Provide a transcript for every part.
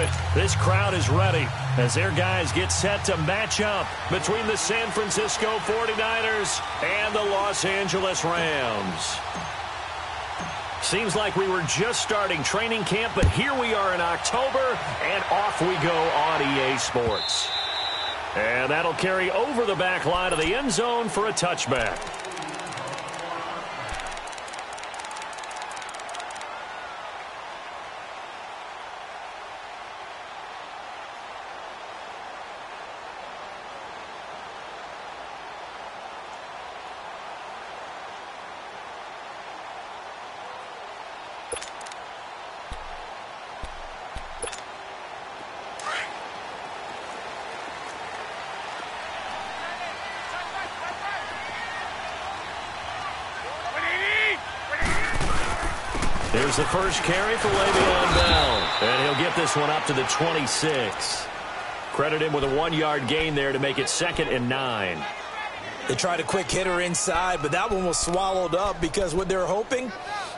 it. This crowd is ready as their guys get set to match up between the San Francisco 49ers and the Los Angeles Rams. Seems like we were just starting training camp, but here we are in October, and off we go on EA Sports. And that'll carry over the back line of the end zone for a touchback. Here's the first carry for Le'Veon Bell, and he'll get this one up to the 26. Credit him with a 1-yard gain there to make it 2nd and 9. They tried a quick hitter inside, but that one was swallowed up because what they're hoping,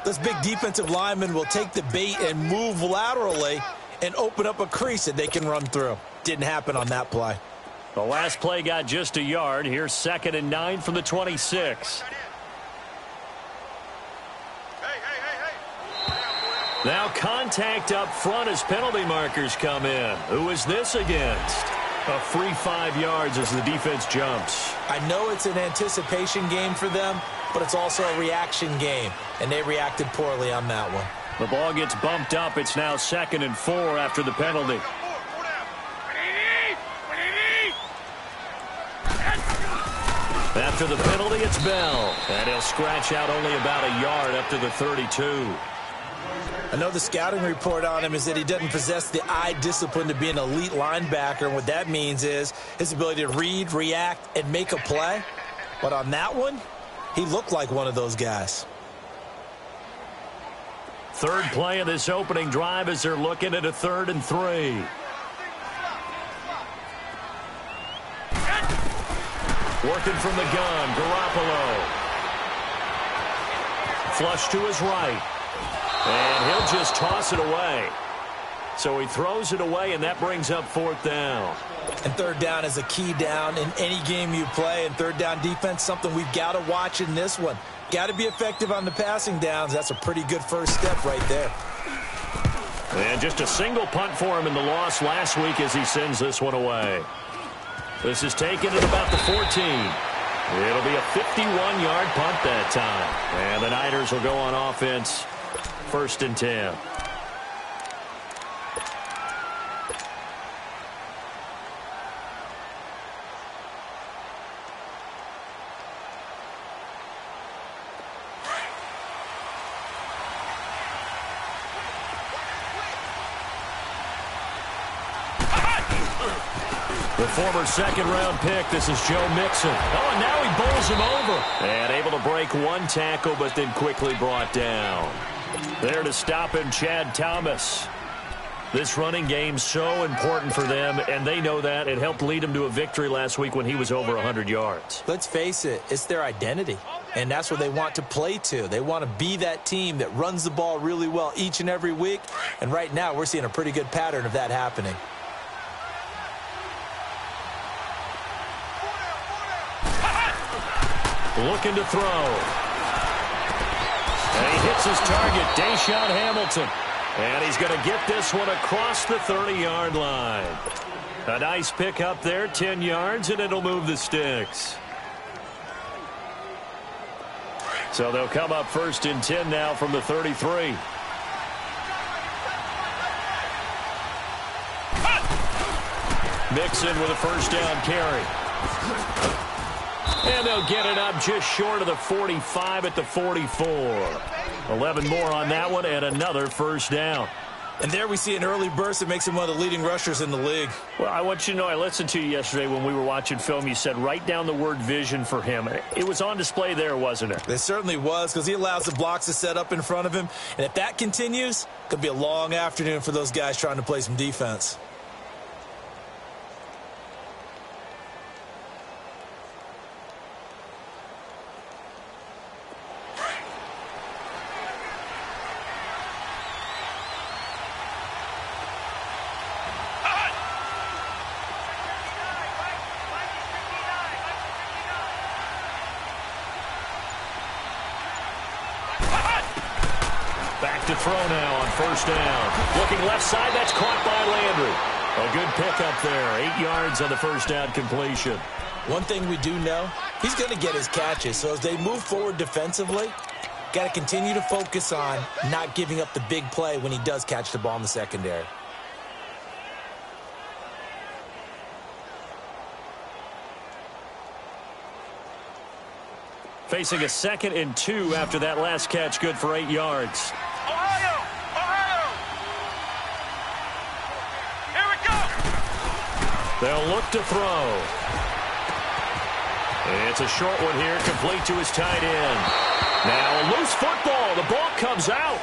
this big defensive lineman will take the bait and move laterally and open up a crease that they can run through. Didn't happen on that play. The last play got just a yard. Here's 2nd and 9 from the 26. Now contact up front as penalty markers come in. Who is this against? A free 5 yards as the defense jumps. I know it's an anticipation game for them, but it's also a reaction game, and they reacted poorly on that one. The ball gets bumped up. It's now 2nd and 4 after the penalty. After the penalty, it's Bell, and he'll scratch out only about a yard up to the 32. I know the scouting report on him is that he doesn't possess the eye discipline to be an elite linebacker, and what that means is his ability to read, react, and make a play. But on that one, he looked like one of those guys. Third play of this opening drive as they're looking at a 3rd and 3. Working from the gun, Garoppolo. Flush to his right. And he'll just toss it away. So he throws it away, and that brings up 4th down. And 3rd down is a key down in any game you play. And 3rd down defense, something we've got to watch in this one. Got to be effective on the passing downs. That's a pretty good first step right there. And just a single punt for him in the loss last week as he sends this one away. This is taken at about the 14. It'll be a 51-yard punt that time. And the Niners will go on offense. 1st and 10. The former 2nd-round pick, this is Joe Mixon. Oh, and now he bowls him over. And able to break one tackle, but then quickly brought down. There to stop him, Chad Thomas. This running game's so important for them, and they know that. It helped lead them to a victory last week when he was over 100 yards. Let's face it, it's their identity, and that's what they want to play to. They want to be that team that runs the ball really well each and every week, and right now we're seeing a pretty good pattern of that happening. Looking to throw. And he hits his target, Deshaun Hamilton. And he's going to get this one across the 30-yard line. A nice pick up there, 10 yards, and it'll move the sticks. So they'll come up 1st and 10 now from the 33. Mixon with a 1st down carry. And they'll get it up just short of the 45 at the 44. 11 more on that one and another 1st down. And there we see an early burst that makes him one of the leading rushers in the league. Well, I want you to know, I listened to you yesterday when we were watching film. You said write down the word vision for him. It was on display there, wasn't it? It certainly was, because he allows the blocks to set up in front of him. And if that continues, it could be a long afternoon for those guys trying to play some defense. to throw now on first down. Looking left side, that's caught by Landry. A good pickup there. 8 yards on the first down completion. One thing we do know, he's going to get his catches. So as they move forward defensively, got to continue to focus on not giving up the big play when he does catch the ball in the secondary. Facing a 2nd and 2 after that last catch, good for 8 yards. Ohio! Ohio! Here we go! They'll look to throw. It's a short one here, complete to his tight end. Now a loose football. The ball comes out.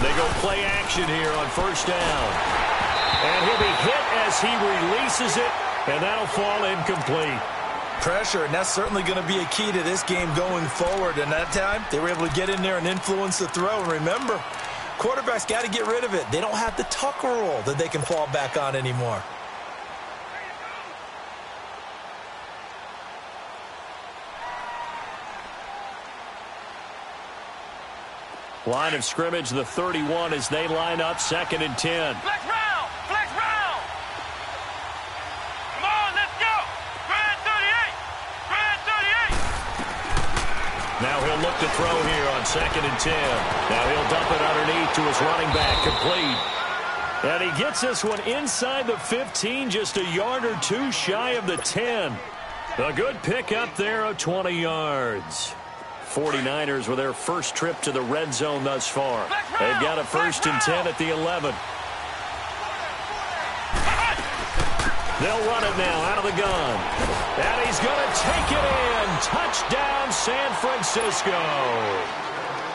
They go play action here on first down. And he'll be hit as he releases it, and that'll fall incomplete. Pressure, and that's certainly going to be a key to this game going forward. And that time, they were able to get in there and influence the throw. And remember, quarterbacks got to get rid of it. They don't have the tuck rule that they can fall back on anymore. Line of scrimmage, the 31, as they line up 2nd and 10. Flex round! Flex round! Come on, let's go! Grand 38! Grand 38! Now he'll look to throw here on 2nd and 10. Now he'll dump it underneath to his running back, complete. And he gets this one inside the 15, just a yard or two shy of the 10. A good pick up there of 20 yards. 49ers with their first trip to the red zone thus far. They've got a 1st and 10 at the 11. They'll run it now out of the gun. And he's going to take it in. Touchdown, San Francisco.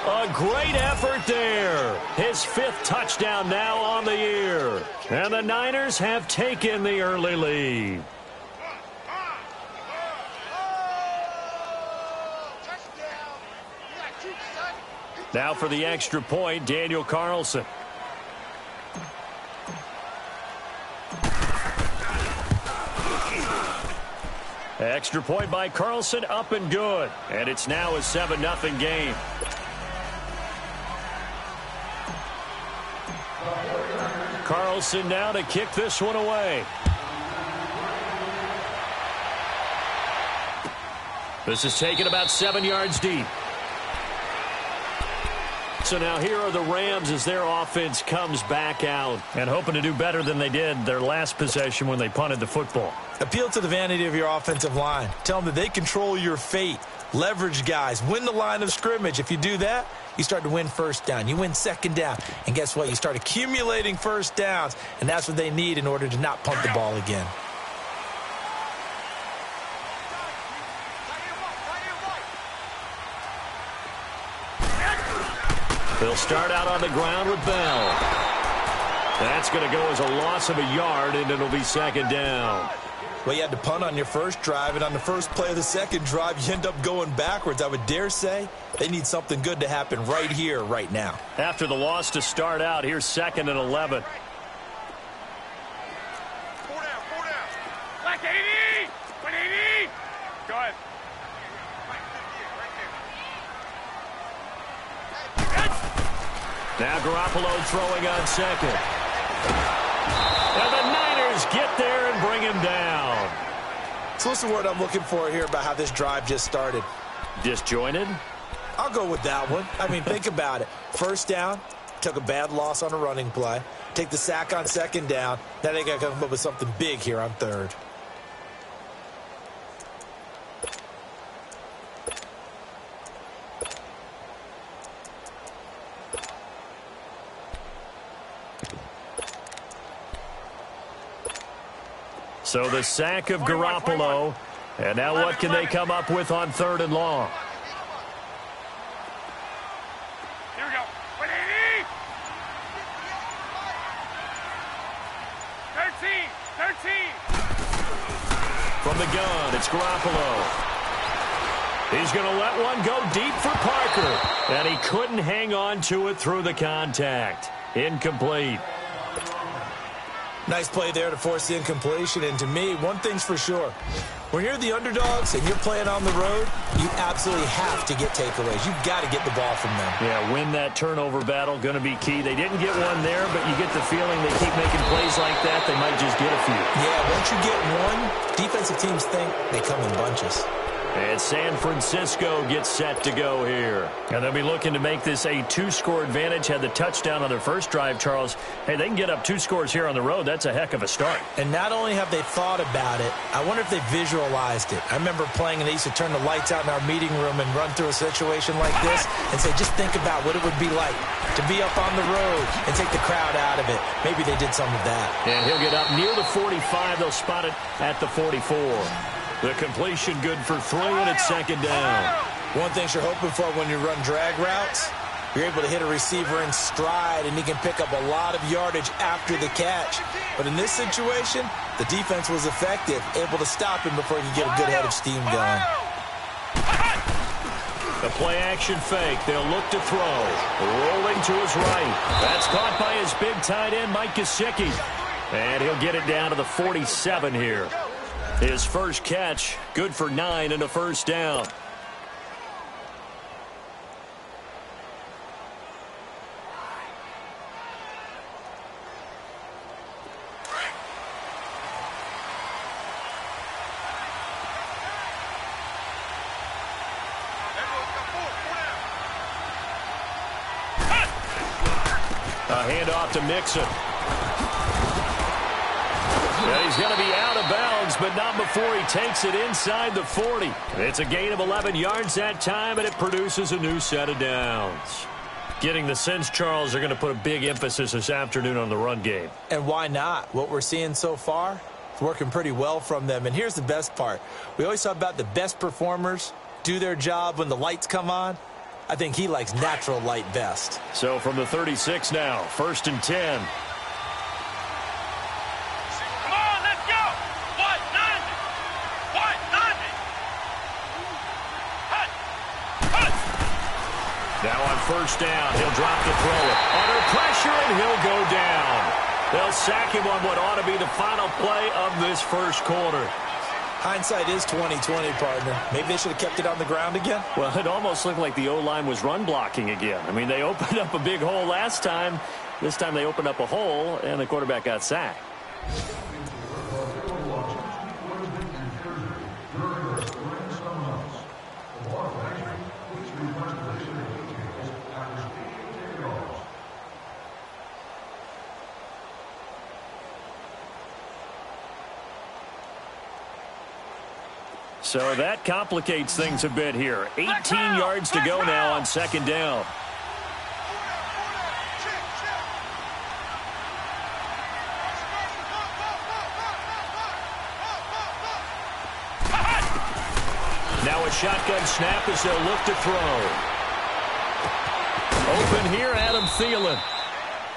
A great effort there. His 5th touchdown now on the year. And the Niners have taken the early lead. Now for the extra point, Daniel Carlson. Extra point by Carlson, up and good. And it's now a 7-0 game. Carlson now to kick this one away. This is taken about 7 yards deep. So now here are the Rams as their offense comes back out and hoping to do better than they did their last possession when they punted the football. Appeal to the vanity of your offensive line. Tell them that they control your fate. Leverage guys. Win the line of scrimmage. If you do that, you start to win first down. You win second down. And guess what? You start accumulating first downs. And that's what they need in order to not punt the ball again. They'll start out on the ground with Bell. That's going to go as a loss of a yard, and it'll be 2nd down. Well, you had to punt on your first drive, and on the first play of the second drive, you end up going backwards. I would dare say they need something good to happen right here, right now. After the loss to start out, here's 2nd and 11. 4 down, 4 down. Black 80! 180! Go ahead. Now Garoppolo throwing on 2nd. And the Niners get there and bring him down. So what's the word I'm looking for here about how this drive just started? Disjointed? I'll go with that one. I mean, think about it. First down, took a bad loss on a running play. Take the sack on 2nd down. Now they got to come up with something big here on 3rd. So the sack of Garoppolo. And now what can they come up with on 3rd and long? Here we go. 180! 13. From the gun, it's Garoppolo. He's going to let one go deep for Parker. And he couldn't hang on to it through the contact. Incomplete. Nice play there to force the incompletion. And to me, one thing's for sure. When you're the underdogs and you're playing on the road, you absolutely have to get takeaways. You've got to get the ball from them. Yeah, win that turnover battle, going to be key. They didn't get one there, but you get the feeling they keep making plays like that, they might just get a few. Yeah, once you get one, defensive teams think they come in bunches. And San Francisco gets set to go here. And they'll be looking to make this a two-score advantage. Had the touchdown on their first drive, Charles. Hey, they can get up 2 scores here on the road. That's a heck of a start. And not only have they thought about it, I wonder if they visualized it. I remember playing and they used to turn the lights out in our meeting room and run through a situation like this and say, just think about what it would be like to be up on the road and take the crowd out of it. Maybe they did some of that. And he'll get up near the 45. They'll spot it at the 44. The completion good for 3, and it's second down. One thing you're hoping for when you run drag routes, you're able to hit a receiver in stride, and he can pick up a lot of yardage after the catch. But in this situation, the defense was effective, able to stop him before he could get a good head of steam going. The play action fake. They'll look to throw. Rolling to his right. That's caught by his big tight end, Mike Gesicki. And he'll get it down to the 47 here. His first catch, good for 9 and a first down. A handoff to Mixon. And he's going to be out of bounds, but not before he takes it inside the 40. It's a gain of 11 yards that time, and it produces a new set of downs. Getting the sense, Charles, they're going to put a big emphasis this afternoon on the run game. And why not? What we're seeing so far is working pretty well from them. And here's the best part. We always talk about the best performers do their job when the lights come on. I think he likes natural light best. So from the 36 now, 1st and 10. Now on first down, he'll drop the throw. Under pressure, and he'll go down. They'll sack him on what ought to be the final play of this first quarter. Hindsight is 20/20, partner. Maybe they should have kept it on the ground again. Well, it almost looked like the O-line was run blocking again. I mean, they opened up a big hole last time. This time they opened up a hole, and the quarterback got sacked. So that complicates things a bit here. 18 yards to go now on second down. Now a shotgun snap as they'll look to throw. Open here, Adam Thielen.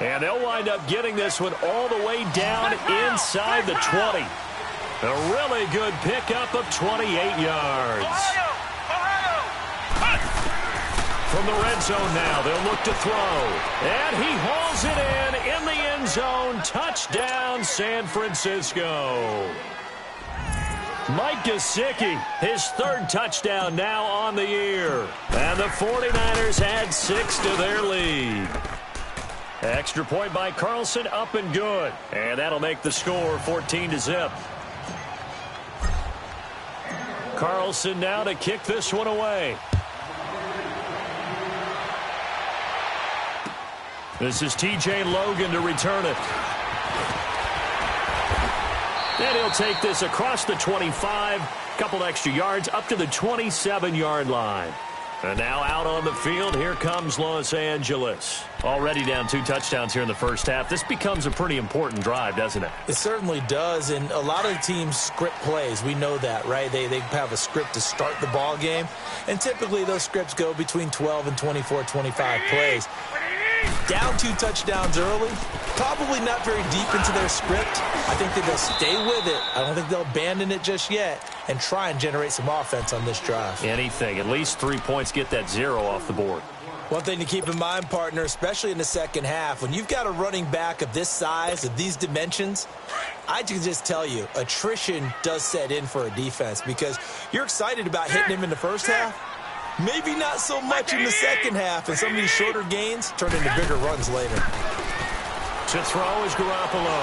And they'll wind up getting this one all the way down inside the 20. A really good pickup of 28 yards. From the red zone now, they'll look to throw. And he hauls it in the end zone. Touchdown, San Francisco. Mike Gesicki, his 3rd touchdown now on the year. And the 49ers add 6 to their lead. Extra point by Carlson, up and good. And that'll make the score 14-0. Carlson now to kick this one away. This is T.J. Logan to return it. And he'll take this across the 25, couple extra yards up to the 27-yard line. And now out on the field, here comes Los Angeles. Already down 2 touchdowns here in the first half. This becomes a pretty important drive, doesn't it? It certainly does, and a lot of the teams script plays. We know that, right? They have a script to start the ball game, and typically those scripts go between 12 and 24, 25 plays. Down 2 touchdowns early, probably not very deep into their script. I think that they'll stay with it. I don't think they'll abandon it just yet and try and generate some offense on this drive. Anything. At least 3 points, get that 0 off the board. One thing to keep in mind, partner, especially in the second half, when you've got a running back of this size, of these dimensions, I can just tell you, attrition does set in for a defense because you're excited about hitting him in the first half. Maybe not so much in the second half, and some of these shorter gains turn into bigger runs later. To throw is Garoppolo.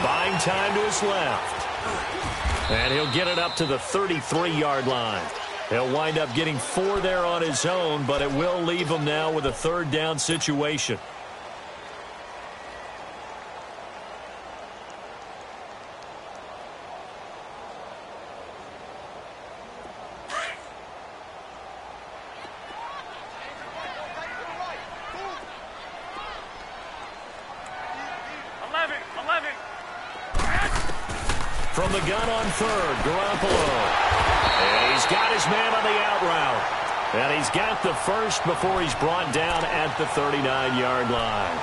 Buying time to his left. And he'll get it up to the 33-yard line. He'll wind up getting 4 there on his own, but it will leave him now with a 3rd down situation. From the gun on 3rd, Garoppolo. And he's got his man on the out route. And he's got the first before he's brought down at the 39-yard line.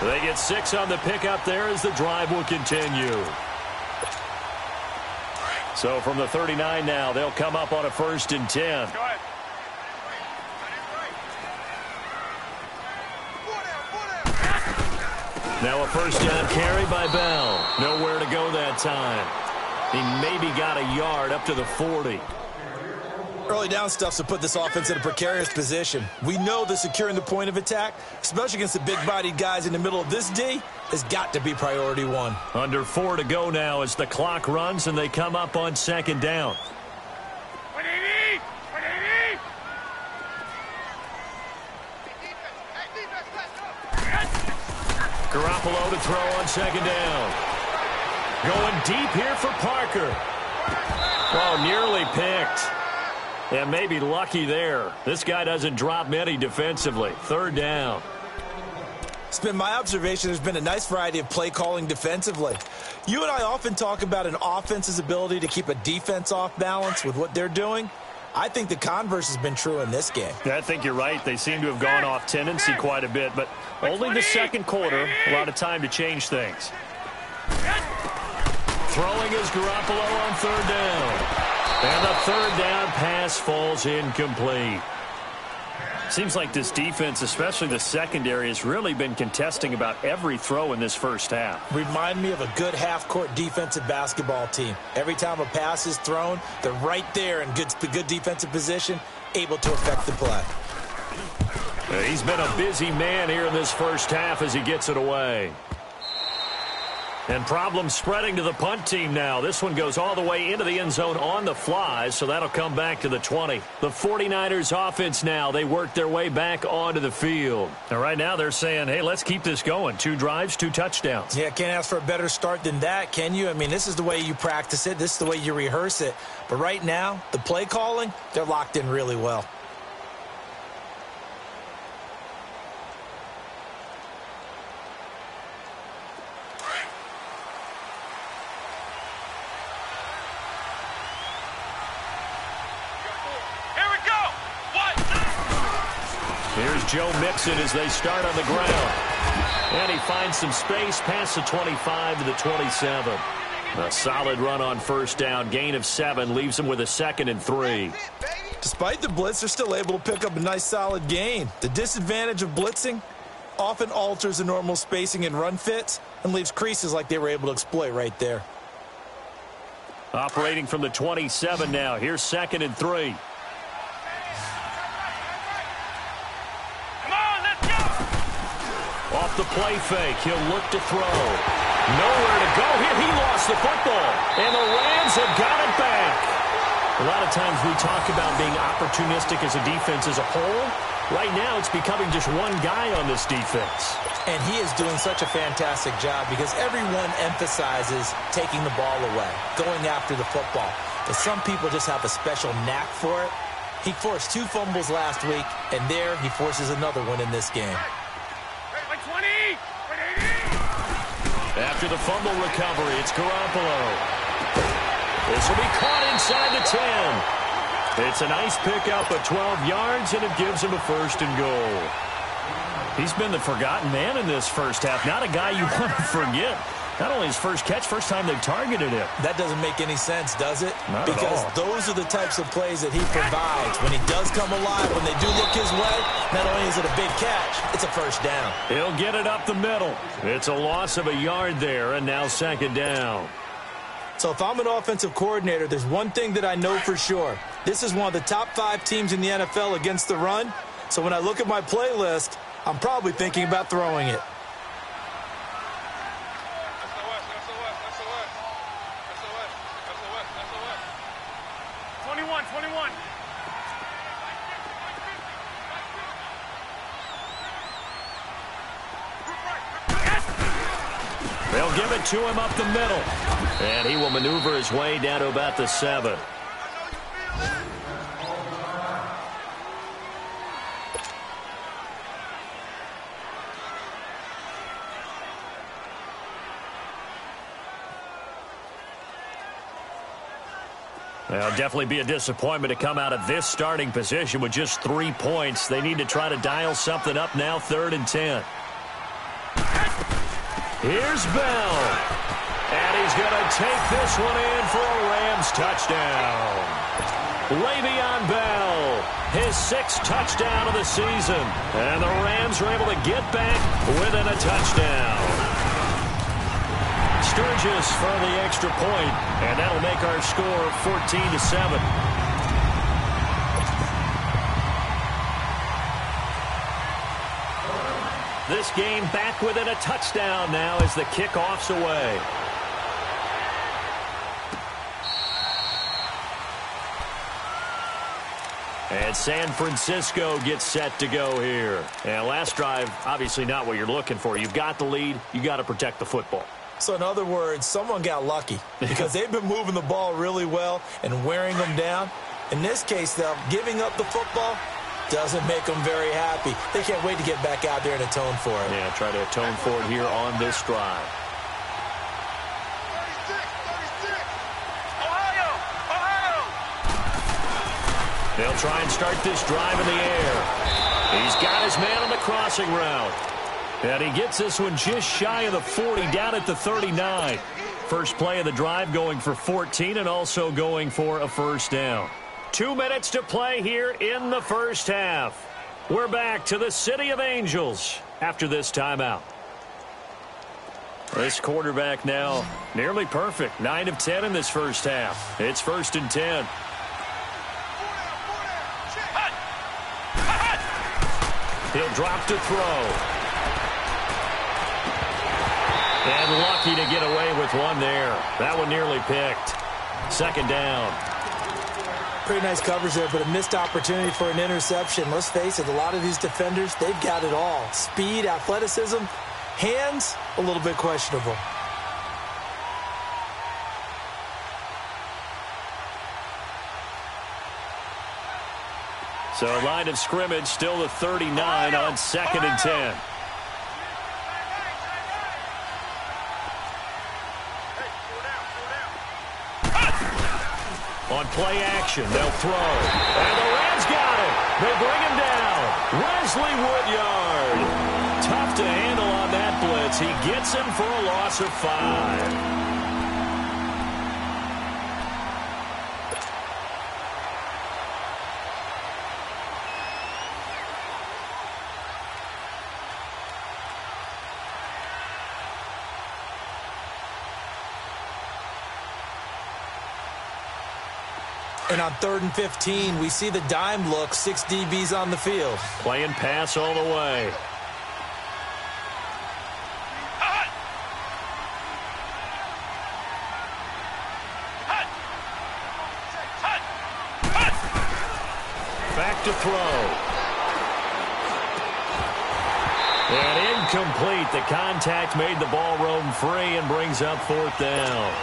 They get 6 on the pickup there as the drive will continue. So from the 39 now, they'll come up on a 1st and 10. Go ahead. Now a 1st down carry by Bell. Nowhere to go that time. He maybe got a yard up to the 40. Early down stuff to put this offense in a precarious position. We know that securing the point of attack, especially against the big-bodied guys in the middle of this D, has got to be priority 1. Under 4 to go now as the clock runs and they come up on 2nd down. Garoppolo to throw on 2nd down. Going deep here for Parker. Oh, nearly picked. And maybe lucky there. This guy doesn't drop many defensively. 3rd down. It's been my observation there's been a nice variety of play calling defensively. You and I often talk about an offense's ability to keep a defense off balance with what they're doing. I think the converse has been true in this game. Yeah, I think you're right. They seem to have gone off tendency quite a bit, but only the 2nd quarter. A lot of time to change things. Throwing is Garoppolo on 3rd down. And the 3rd down pass falls incomplete. Seems like this defense, especially the secondary, has really been contesting about every throw in this first half. Remind me of a good half-court defensive basketball team. Every time a pass is thrown, they're right there in good defensive position, able to affect the play. He's been a busy man here in this first half as he gets it away. And problems spreading to the punt team now. This one goes all the way into the end zone on the fly, so that'll come back to the 20. The 49ers offense now, they work their way back onto the field. And right now they're saying, hey, let's keep this going. 2 drives, 2 touchdowns. Yeah, can't ask for a better start than that, can you? I mean, this is the way you practice it. This is the way you rehearse it. But right now, the play calling, they're locked in really well. Here's Joe Mixon as they start on the ground. And he finds some space past the 25 to the 27. A solid run on 1st down. Gain of 7 leaves him with a 2nd and 3. Despite the blitz, they're still able to pick up a nice solid gain. The disadvantage of blitzing often alters the normal spacing and run fits and leaves creases like they were able to exploit right there. Operating from the 27 now. Here's 2nd and 3. Off the play fake, he'll look to throw. Nowhere to go here. He lost the football, and the Rams have got it back. A lot of times we talk about being opportunistic as a defense as a whole. Right now it's becoming just one guy on this defense. And he is doing such a fantastic job because everyone emphasizes taking the ball away, going after the football. But some people just have a special knack for it. He forced 2 fumbles last week, and there he forces another one in this game. After the fumble recovery, it's Garoppolo. This will be caught inside the 10. It's a nice pickup of 12 yards, and it gives him a 1st and goal. He's been the forgotten man in this first half. Not a guy you want to forget. Not only his first catch, first time they've targeted him. That doesn't make any sense, does it? Not because at all. Those are the types of plays that he provides. When he does come alive, when they do look his way, not only is it a big catch, it's a first down. He'll get it up the middle. It's a loss of a yard there, and now second down. So if I'm an offensive coordinator, there's one thing that I know for sure. This is one of the top 5 teams in the NFL against the run. So when I look at my playlist, I'm probably thinking about throwing it. 21. They'll give it to him up the middle. And he will maneuver his way down to about the 7. Well, definitely be a disappointment to come out of this starting position with just 3 points. They need to try to dial something up now, 3rd and 10. Here's Bell. And he's going to take this one in for a Rams touchdown. Le'Veon Bell, his 6th touchdown of the season. And the Rams were able to get back within a touchdown. Sturgis for the extra point, and that'll make our score 14-7. This game back within a touchdown now as the kickoff's away. And San Francisco gets set to go here. And last drive, obviously not what you're looking for. You've got the lead. You got to protect the football. So in other words, someone got lucky because they've been moving the ball really well and wearing them down. In this case, though, giving up the football doesn't make them very happy. They can't wait to get back out there and atone for it. Yeah, try to atone for it here on this drive. 36. Ohio. They'll try and start this drive in the air. He's got his man on the crossing route. And he gets this one just shy of the 40, down at the 39. First play of the drive going for 14 and also going for a first down. 2 minutes to play here in the first half. We're back to the City of Angels after this timeout. This quarterback now nearly perfect. 9 of 10 in this first half. It's 1st and 10. He'll drop to throw. And lucky to get away with one there. That one nearly picked. Second down. Pretty nice coverage there, but a missed opportunity for an interception. Let's face it, a lot of these defenders, they've got it all. Speed, athleticism, hands, a little bit questionable. So line of scrimmage still the 39 on 2nd and 10. On play action, they'll throw. And the Rams got it. They bring him down. Wesley Woodyard. Tough to handle on that blitz. He gets him for a loss of 5. And on 3rd and 15, we see the dime look, 6 DBs on the field. Playing pass all the way. Back to throw. And incomplete. The contact made the ball roam free and brings up 4th down.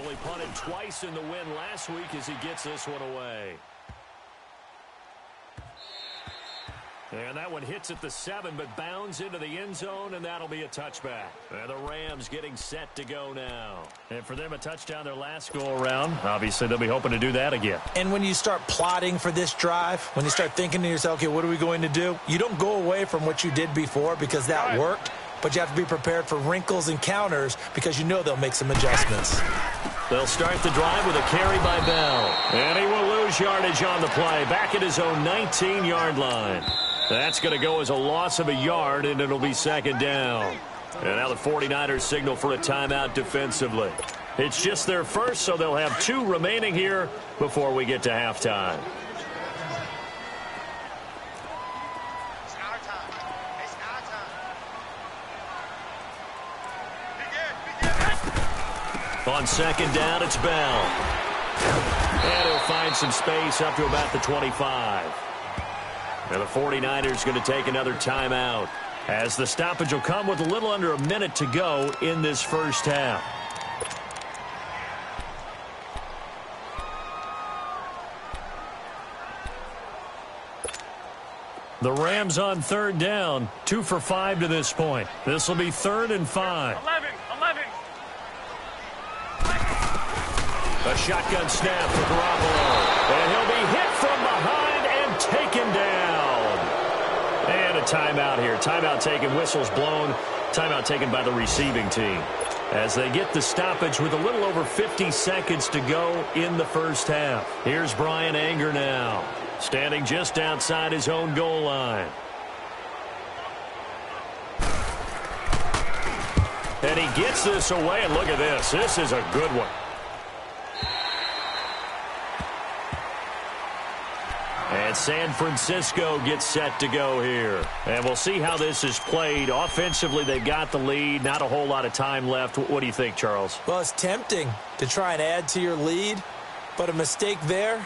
Only punted twice in the win last week as he gets this one away. And that one hits at the 7, but bounds into the end zone, and that'll be a touchback. And the Rams getting set to go now. And for them, a touchdown their last go-around. Obviously, they'll be hoping to do that again. And when you start plotting for this drive, when you start thinking to yourself, okay, what are we going to do? You don't go away from what you did before because that worked, but you have to be prepared for wrinkles and counters because you know they'll make some adjustments. They'll start the drive with a carry by Bell. And he will lose yardage on the play, back at his own 19-yard line. That's going to go as a loss of a yard, and it'll be second down. And now the 49ers signal for a timeout defensively. It's just their first, so they'll have 2 remaining here before we get to halftime. It's our time. It's our time. On second down, it's Bell. And he'll find some space up to about the 25. And the 49ers going to take another timeout as the stoppage will come with a little under a minute to go in this first half. The Rams on third down, 2 for 5 to this point. This will be 3rd and 5. 11. A shotgun snap for Garoppolo. And he'll be hit from behind and taken down. And a timeout here. Timeout taken, whistles blown. Timeout taken by the receiving team. As they get the stoppage with a little over 50 seconds to go in the first half. Here's Brian Anger now, standing just outside his own goal line. And he gets this away, and look at this. This is a good one. And San Francisco gets set to go here. And we'll see how this is played. Offensively, they've got the lead. Not a whole lot of time left. What do you think, Charles? Well, it's tempting to try and add to your lead, but a mistake there,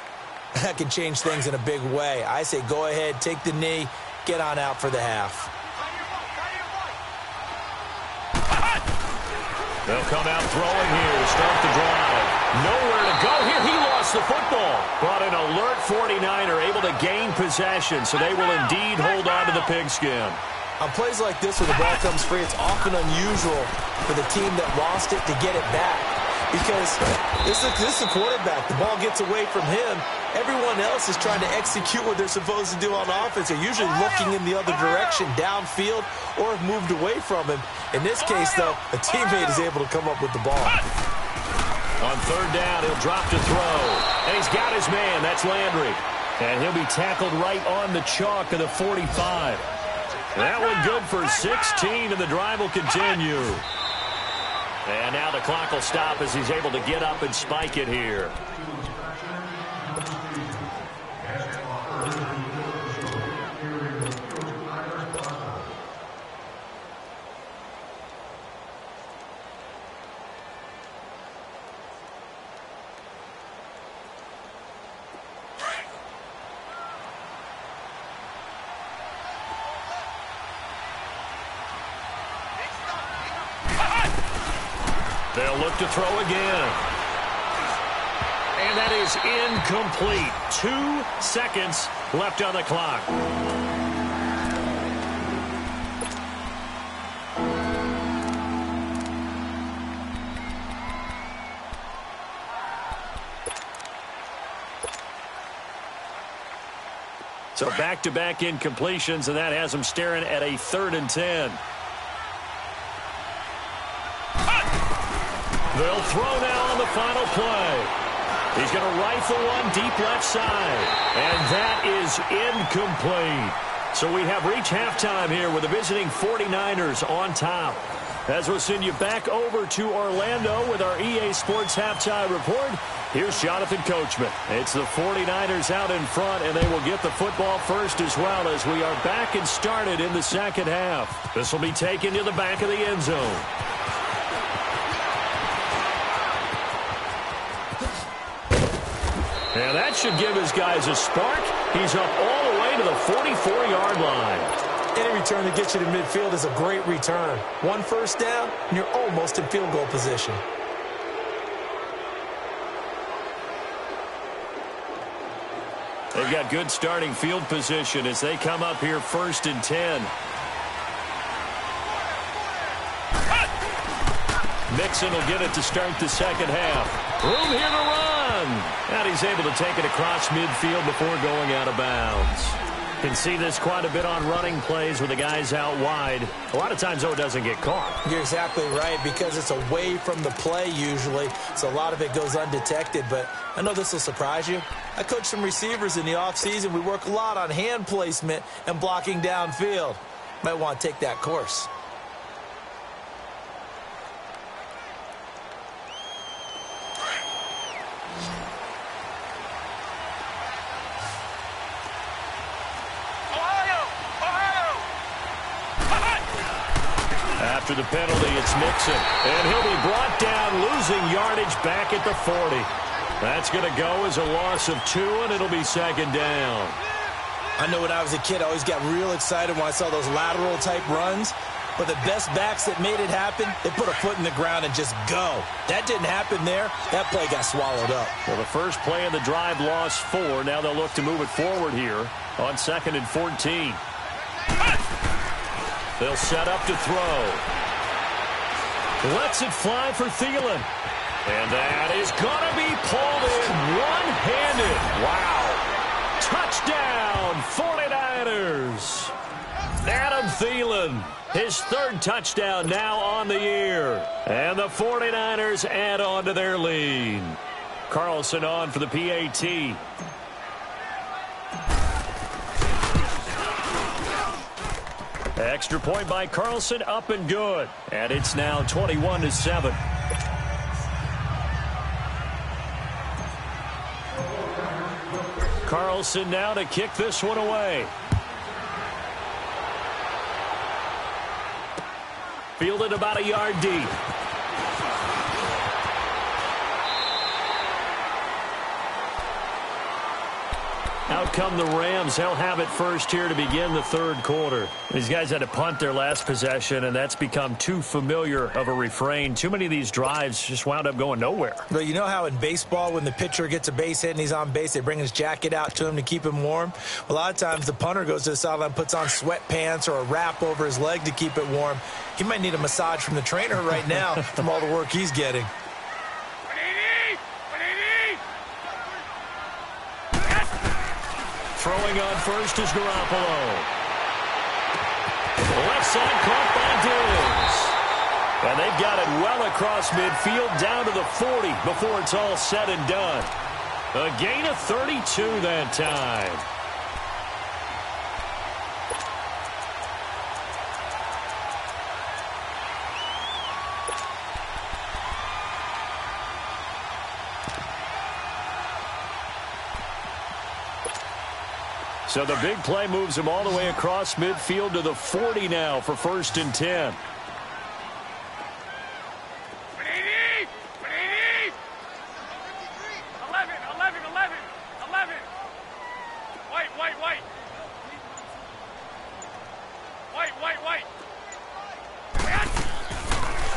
that can change things in a big way. I say go ahead, take the knee, get on out for the half. They'll come out throwing here to start the drive. Nowhere to go here. He lost the football. But an alert 49er able to gain possession, so they will indeed hold on to the pigskin. On plays like this where the ball comes free, it's often unusual for the team that lost it to get it back. Because this is the quarterback. The ball gets away from him. Everyone else is trying to execute what they're supposed to do on offense. They're usually looking in the other direction, downfield, or have moved away from him. In this case, though, a teammate is able to come up with the ball. On third down, he'll drop to throw. And he's got his man. That's Landry. And he'll be tackled right on the chalk of the 45. That one good for 16, and the drive will continue. And now the clock will stop as he's able to get up and spike it here. They'll look to throw again. And that is incomplete. 2 seconds left on the clock. So back-to-back incompletions, and that has them staring at a 3rd and 10. They'll throw now on the final play. He's going to rifle one deep left side. And that is incomplete. So we have reached halftime here with the visiting 49ers on top. As we'll send you back over to Orlando with our EA Sports Halftime Report, here's Jonathan Coachman. It's the 49ers out in front, and they will get the football first as well as we are back and started in the second half. This will be taken to the back of the end zone. And that should give his guys a spark. He's up all the way to the 44-yard line. Any return that gets you to midfield is a great return. 1 first down, and you're almost in field goal position. They've got good starting field position as they come up here 1st and 10. Mixon will get it to start the second half. Room here to run. And he's able to take it across midfield before going out of bounds. Can see this quite a bit on running plays with the guys out wide. A lot of times, though, it doesn't get caught. You're exactly right, because it's away from the play usually, so a lot of it goes undetected. But I know this will surprise you. I coach some receivers in the offseason. We work a lot on hand placement and blocking downfield. Might want to take that course. After the penalty, it's Mixon. And he'll be brought down, losing yardage back at the 40. That's going to go as a loss of 2, and it'll be second down. I know when I was a kid, I always got real excited when I saw those lateral-type runs. But the best backs that made it happen, they put a foot in the ground and just go. That didn't happen there. That play got swallowed up. Well, the first play of the drive lost 4. Now they'll look to move it forward here on 2nd and 14. They'll set up to throw. Lets it fly for Thielen. And that is going to be pulled in one-handed. Wow. Touchdown, 49ers. Adam Thielen, his 3rd touchdown now on the year. And the 49ers add on to their lead. Carlson on for the PAT. Extra point by Carlson, up and good. And it's now 21-7. Carlson now to kick this one away. Fielded about a yard deep. Out come the Rams. They'll have it first here to begin the 3rd quarter. These guys had to punt their last possession, and that's become too familiar of a refrain. Too many of these drives just wound up going nowhere. Well, you know how in baseball, when the pitcher gets a base hit and he's on base, they bring his jacket out to him to keep him warm? A lot of times the punter goes to the sideline, puts on sweatpants or a wrap over his leg to keep it warm. He might need a massage from the trainer right now from all the work he's getting. Throwing on first is Garoppolo. Left side caught by Diggs. And they've got it well across midfield down to the 40 before it's all said and done. A gain of 32 that time. So the big play moves him all the way across midfield to the 40 now for 1st and 10.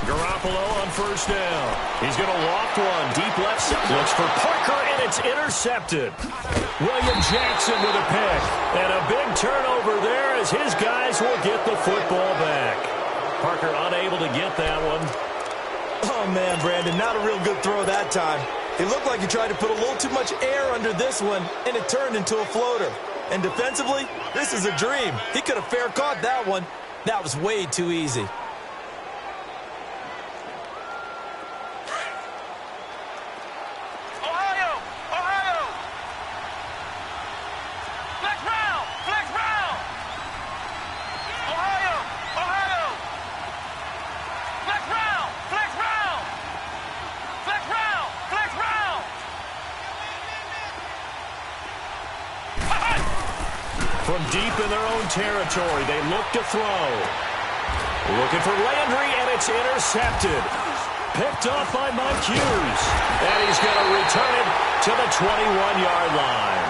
Garoppolo on 1st down. He's going to loft one. Deep left side. Looks for Parker, and it's intercepted. William Jackson with a pick. And a big turnover there as his guys will get the football back. Parker unable to get that one. Oh, man, Brandon, not a real good throw that time. It looked like he tried to put a little too much air under this one, and it turned into a floater. And defensively, this is a dream. He could have fair caught that one. That was way too easy. From deep in their own territory, they look to throw. Looking for Landry, and it's intercepted. Picked off by Mike Hughes. And he's going to return it to the 21-yard line.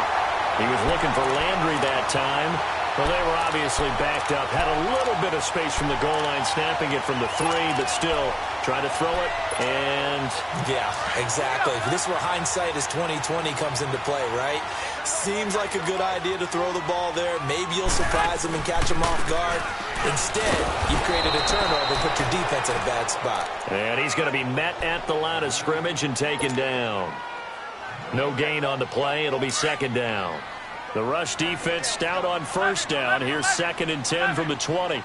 He was looking for Landry that time. Well, they were obviously backed up. Had a little bit of space from the goal line, snapping it from the 3, but still try to throw it, and... Yeah, exactly. This is where hindsight is 20/20 comes into play, right? Seems like a good idea to throw the ball there. Maybe you'll surprise them and catch them off guard. Instead, you've created a turnover and put your defense in a bad spot. And he's going to be met at the line of scrimmage and taken down. No gain on the play. It'll be second down. The rush defense stout on first down. Here's 2nd and 10 from the 20.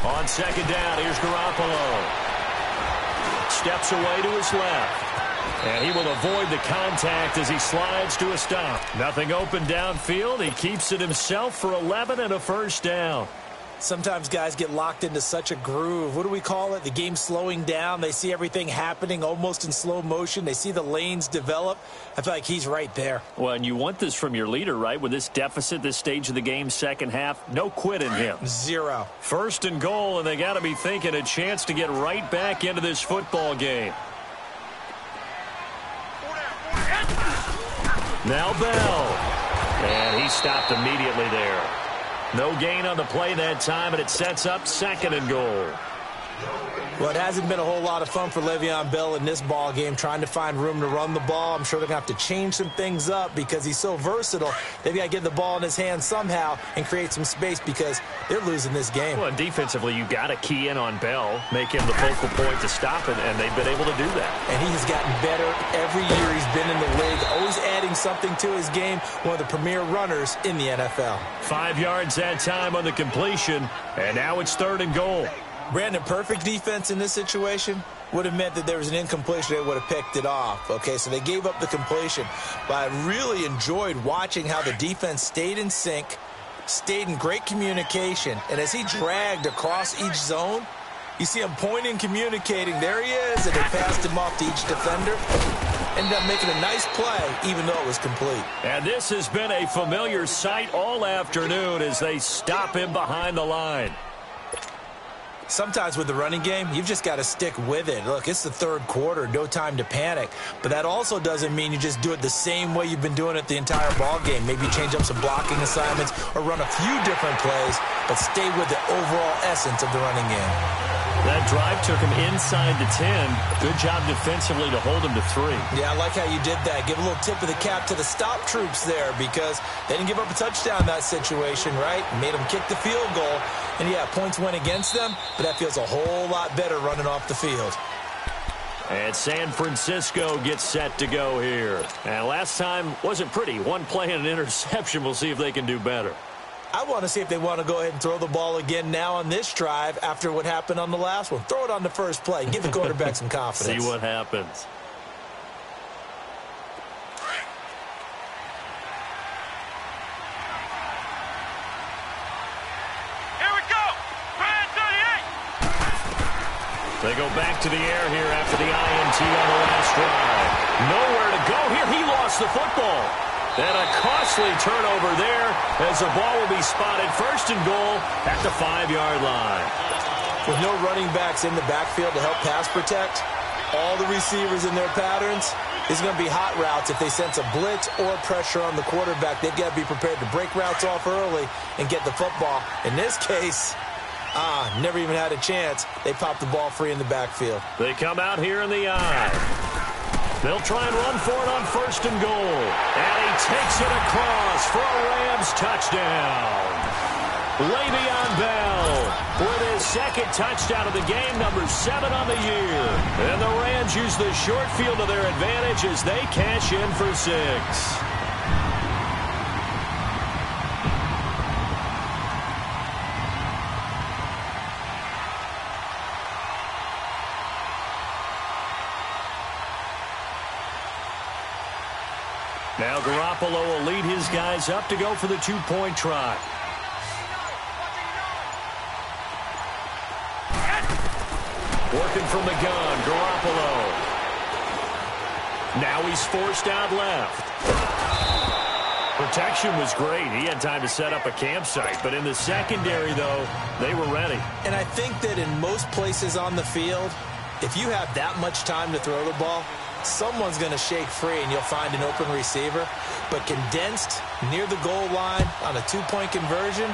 On second down, here's Garoppolo. Steps away to his left. And he will avoid the contact as he slides to a stop. Nothing open downfield. He keeps it himself for 11 and a first down. Sometimes guys get locked into such a groove. What do we call it? The game slowing down. They see everything happening almost in slow motion. They see the lanes develop. I feel like he's right there. Well, and you want this from your leader, right? With this deficit, this stage of the game, second half, no quit in him. 0. 1st and goal, and they got to be thinking a chance to get right back into this football game. Now Bell. And he stopped immediately there. No gain on the play that time, and it sets up 2nd and goal. Well, it hasn't been a whole lot of fun for Le'Veon Bell in this ball game, trying to find room to run the ball. I'm sure they're going to have to change some things up because he's so versatile. They've got to get the ball in his hands somehow and create some space because they're losing this game. Well, and defensively, you got to key in on Bell, make him the focal point to stop it, and they've been able to do that. And he has gotten better every year he's been in the league, always adding something to his game, one of the premier runners in the NFL. 5 yards that time on the completion, and now it's 3rd and goal. Brandon, perfect defense in this situation would have meant that there was an incompletion. They would have picked it off. Okay, so they gave up the completion. But I really enjoyed watching how the defense stayed in sync, stayed in great communication. And as he dragged across each zone, you see him pointing, communicating. There he is, and they passed him off to each defender. Ended up making a nice play, even though it was complete. And this has been a familiar sight all afternoon as they stop him behind the line. Sometimes with the running game, you've just got to stick with it. Look, it's the 3rd quarter, no time to panic. But that also doesn't mean you just do it the same way you've been doing it the entire ball game. Maybe change up some blocking assignments or run a few different plays, but stay with the overall essence of the running game. That drive took him inside the 10. Good job defensively to hold him to 3. Yeah, I like how you did that. Give a little tip of the cap to the stop troops there because they didn't give up a touchdown in that situation, right? Made them kick the field goal. And, yeah, points went against them, but that feels a whole lot better running off the field. And San Francisco gets set to go here. And last time wasn't pretty. One play and an interception. We'll see if they can do better. I want to see if they want to go ahead and throw the ball again now on this drive after what happened on the last one. Throw it on the first play. Give the quarterback some confidence. See what happens. Here we go. Brand 38. They go back to the air here after the INT on the last drive. Nowhere to go here. He lost the football. And a costly turnover there as the ball will be spotted 1st and goal at the 5-yard line. With no running backs in the backfield to help pass protect, all the receivers in their patterns, it's going to be hot routes. If they sense a blitz or pressure on the quarterback, they've got to be prepared to break routes off early and get the football. In this case, never even had a chance. They popped the ball free in the backfield. They come out here in the eye. They'll try and run for it on 1st and goal. And he takes it across for a Rams touchdown. Le'Veon Bell with his 2nd touchdown of the game, number 7 on the year. And the Rams use the short field to their advantage as they cash in for 6. Now Garoppolo will lead his guys up to go for the 2-point try. Working from the gun, Garoppolo. Now he's forced out left. Protection was great. He had time to set up a campsite. But in the secondary, though, they were ready. And I think that in most places on the field, If you have that much time to throw the ball, someone's going to shake free and you'll find an open receiver. But condensed near the goal line on a two-point conversion,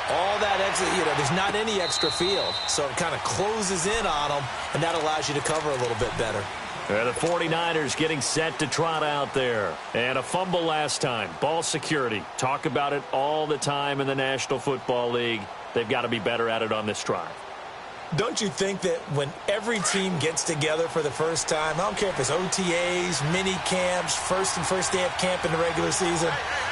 all that extra, there's not any extra field. So it kind of closes in on them, and that allows you to cover a little bit better. The 49ers getting set to trot out there. And a fumble last time. Ball security. Talk about it all the time in the National Football League. They've got to be better at it on this drive. Don't you think that when every team gets together for the first time, I don't care if it's OTAs, mini camps, first day of camp in the regular season,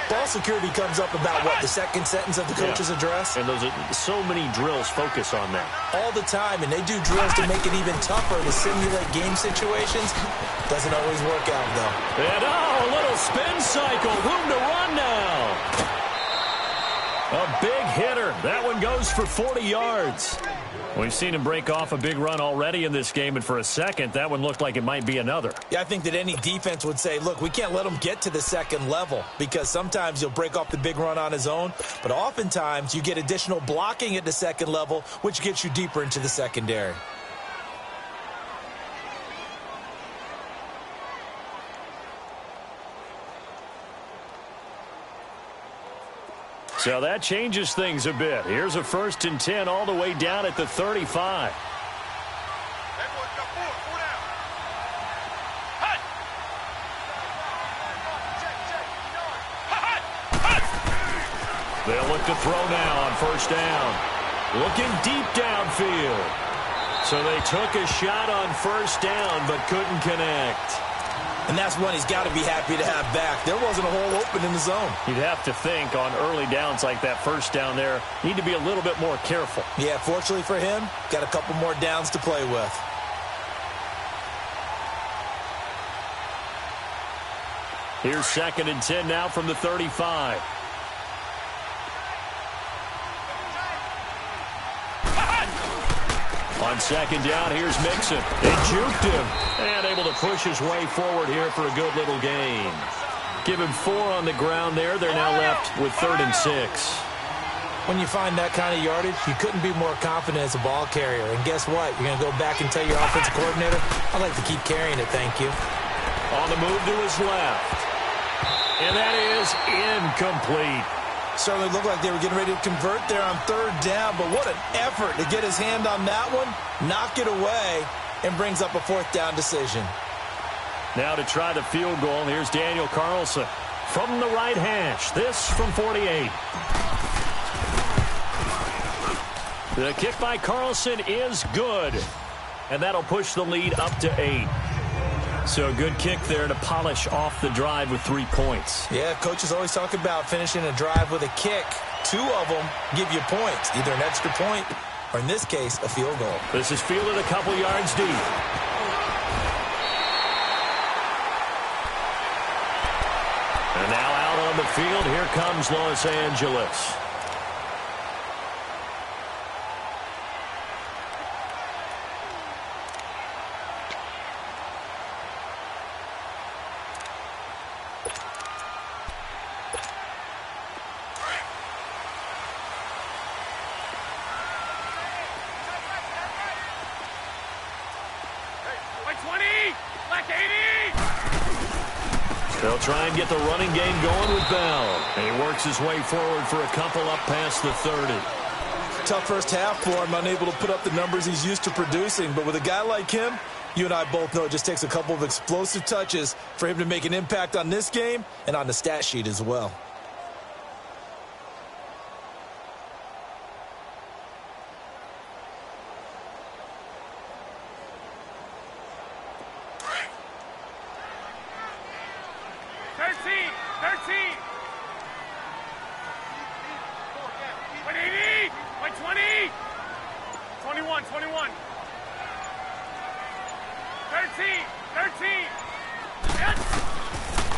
ball security comes up about what, the second sentence of the coach's address? And those are so many drills focus on that. All the time, and they do drills to make it even tougher to simulate game situations. Doesn't always work out, though. And a little spin cycle. Room to run now. A big hitter. That one goes for 40 yards. We've seen him break off a big run already in this game, and for a second, that one looked like it might be another. Yeah, I think that any defense would say, look, we can't let him get to the second level, because sometimes he'll break off the big run on his own, but oftentimes you get additional blocking at the second level, which gets you deeper into the secondary. So that changes things a bit. Here's a 1st and 10 all the way down at the 35. They'll look to throw now on 1st down. Looking deep downfield. So they took a shot on 1st down but couldn't connect. And that's one he's got to be happy to have back. There wasn't a hole open in the zone. You'd have to think on early downs like that 1st down there, need to be a little bit more careful. Yeah, fortunately for him, got a couple more downs to play with. Here's 2nd and 10 now from the 35. On 2nd down, here's Mixon. They juked him and able to push his way forward here for a good little gain. Give him 4 on the ground there. They're now left with 3rd and 6. When you find that kind of yardage, you couldn't be more confident as a ball carrier. And guess what? You're going to go back and tell your offensive coordinator, I'd like to keep carrying it, thank you. On the move to his left. And that is incomplete. Certainly looked like they were getting ready to convert there on 3rd down, but what an effort to get his hand on that one, knock it away, and brings up a 4th down decision. Now to try the field goal, here's Daniel Carlson from the right hash. This from 48. The kick by Carlson is good, and that'll push the lead up to 8. So a good kick there to polish off the drive with 3 points. Yeah, coaches always talk about finishing a drive with a kick. 2 of them give you points, either an extra point or, in this case, a field goal. This is fielded a couple yards deep. And now out on the field, here comes Los Angeles. They'll try and get the running game going with Bell. And he works his way forward for a couple up past the 30. Tough first half for him, unable to put up the numbers he's used to producing. But with a guy like him, you and I both know it just takes a couple of explosive touches for him to make an impact on this game and on the stat sheet as well.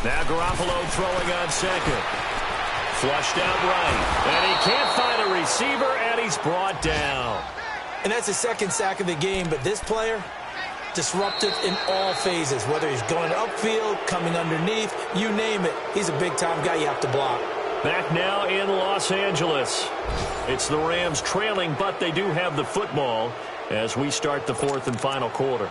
Now Garoppolo throwing on 2nd. Flushed out right. And he can't find a receiver, and he's brought down. And that's his 2nd sack of the game, but this player, disruptive in all phases, whether he's going upfield, coming underneath, you name it. He's a big-time guy you have to block. Back now in Los Angeles. It's the Rams trailing, but they do have the football. as we start the fourth and final quarter.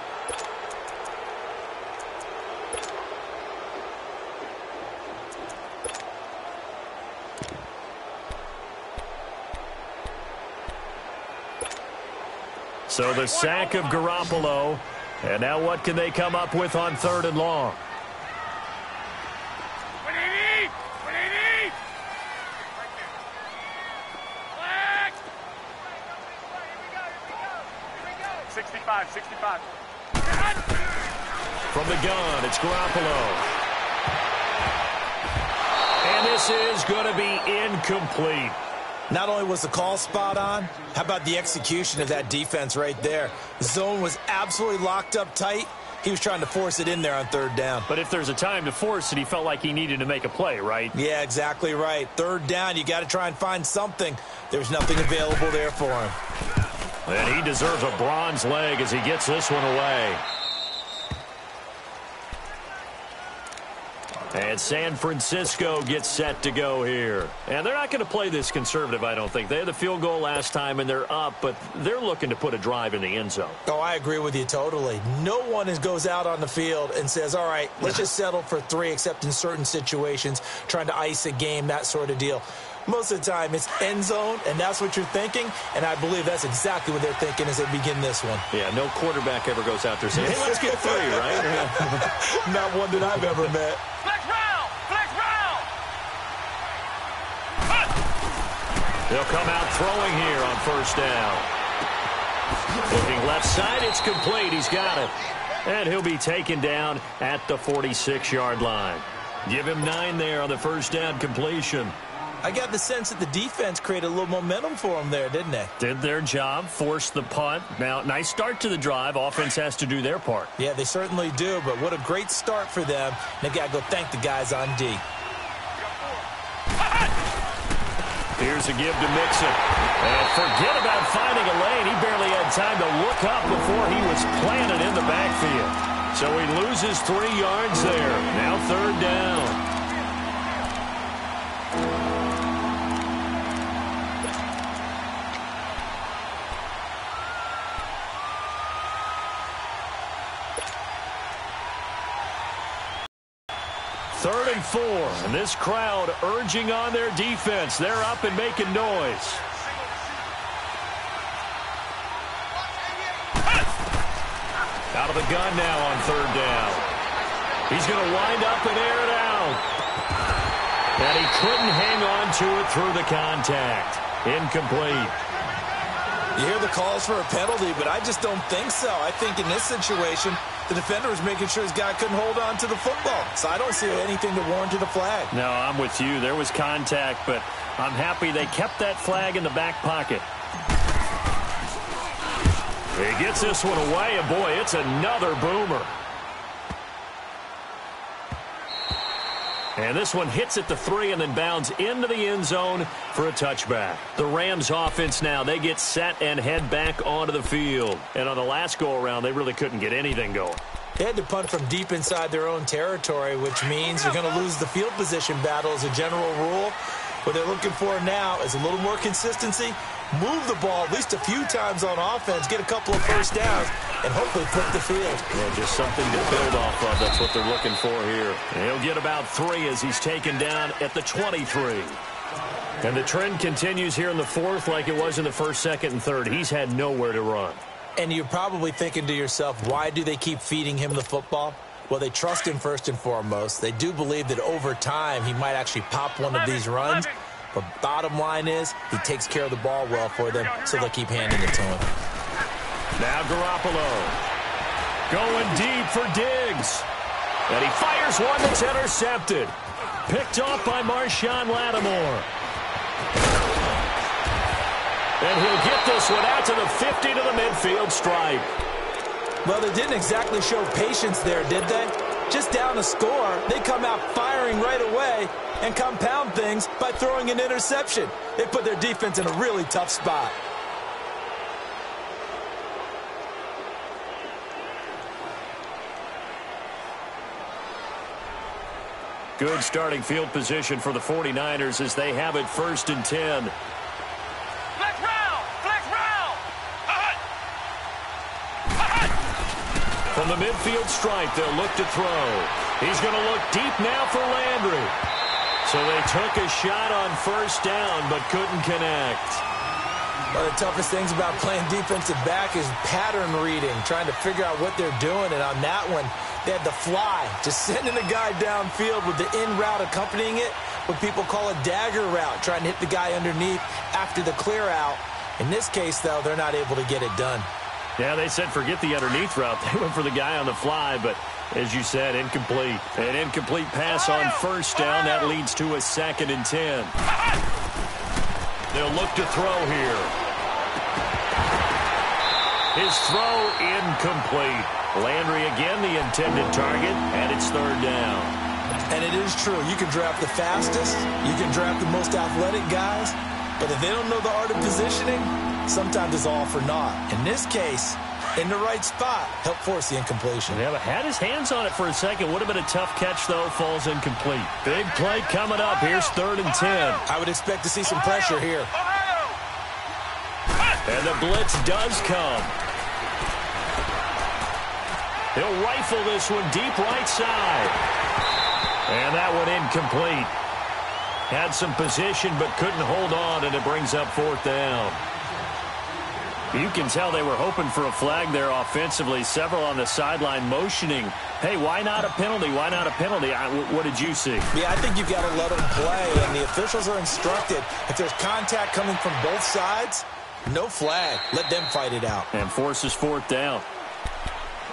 So the sack of Garoppolo. And now what can they come up with on third and long? What do you need? What do you need? 65, 65. From the gun, it's Garoppolo. And this is going to be incomplete. Not only was the call spot on, how about the execution of that defense right there? The zone was absolutely locked up tight. He was trying to force it in there on third down. But if there's a time to force it, he felt like he needed to make a play, right? Yeah, exactly right. Third down, you got to try and find something. There's nothing available there for him. And he deserves a bronze leg as he gets this one away. And San Francisco gets set to go here. And they're not going to play this conservative, I don't think. They had the field goal last time, and they're up, but they're looking to put a drive in the end zone. Oh, I agree with you totally. No one goes out on the field and says, all right, let's just settle for 3, except in certain situations, trying to ice a game, that sort of deal. Most of the time, it's end zone, and that's what you're thinking, and I believe that's exactly what they're thinking as they begin this one. Yeah, no quarterback ever goes out there saying, hey, let's get 3, right? Not one that I've ever met. Flex round! Flex round! They'll come out throwing here on first down. Looking left side, it's complete. He's got it. And he'll be taken down at the 46-yard line. Give him 9 there on the first down completion. I got the sense that the defense created a little momentum for them there, didn't they? Did their job, forced the punt. Now, nice start to the drive. Offense has to do their part. Yeah, they certainly do, but what a great start for them. They've got to go thank the guys on D. Here's a give to Mixon. And forget about finding a lane. He barely had time to look up before he was planted in the backfield. So he loses 3 yards there. Now third down. Third and 4, and this crowd urging on their defense. They're up and making noise. Out of the gun now on third down. He's going to wind up and air it out. And he couldn't hang on to it through the contact. Incomplete. You hear the calls for a penalty, but I just don't think so. I think in this situation, the defender was making sure his guy couldn't hold on to the football. So I don't see anything to warrant the flag. No, I'm with you. There was contact, but I'm happy they kept that flag in the back pocket. He gets this one away, and boy, it's another boomer. And this one hits at the 3 and then bounds into the end zone for a touchback. The Rams offense now, they get set and head back onto the field. And on the last go-around, they really couldn't get anything going. They had to punt from deep inside their own territory, which means you're going to lose the field position battle as a general rule. What they're looking for now is a little more consistency, move the ball at least a few times on offense, get a couple of first downs, and hopefully flip the field. Yeah, just something to build off of. That's what they're looking for here. And he'll get about 3 as he's taken down at the 23. And the trend continues here in the fourth like it was in the first, second, and third. He's had nowhere to run. And you're probably thinking to yourself, why do they keep feeding him the football? Well, they trust him first and foremost. They do believe that over time he might actually pop one of these runs. But bottom line is he takes care of the ball well for them, so they'll keep handing it to him. Now Garoppolo going deep for Diggs. And he fires one that's intercepted. Picked off by Marshawn Lattimore. And he'll get this one out to the 50 to the midfield stripe. Well, they didn't exactly show patience there, did they? Just down a score, they come out firing right away and compound things by throwing an interception. They put their defense in a really tough spot. Good starting field position for the 49ers as they have it first and 10. Flex round! Flex round! From the midfield stripe, they'll look to throw. He's going to look deep now for Landry. So they took a shot on first down, but couldn't connect. One of the toughest things about playing defensive back is pattern reading, trying to figure out what they're doing. And on that one, they had the fly, just sending the guy downfield with the in route accompanying it, what people call a dagger route, trying to hit the guy underneath after the clear out. In this case, though, they're not able to get it done. Yeah, they said forget the underneath route. They went for the guy on the fly, but as you said, incomplete. An incomplete pass on first down. That leads to a 2nd and 10. They'll look to throw here. His throw incomplete. Landry again the intended target, and it's 3rd down. And it is true. You can draft the fastest. You can draft the most athletic guys. But if they don't know the art of positioning, sometimes it's all for naught. In this case, in the right spot, helped force the incompletion. Yeah, but had his hands on it for a second. Would have been a tough catch, though. Falls incomplete. Big play coming up. Here's 3rd and 10. I would expect to see some pressure here. And the blitz does come. He'll rifle this one deep right side. And that one incomplete. Had some position but couldn't hold on, and it brings up 4th down. You can tell they were hoping for a flag there offensively. Several on the sideline motioning. Hey, why not a penalty? Why not a penalty? What did you see? Yeah, I think you've got to let them play, and the officials are instructed. If there's contact coming from both sides, no flag. Let them fight it out. And forces 4th down.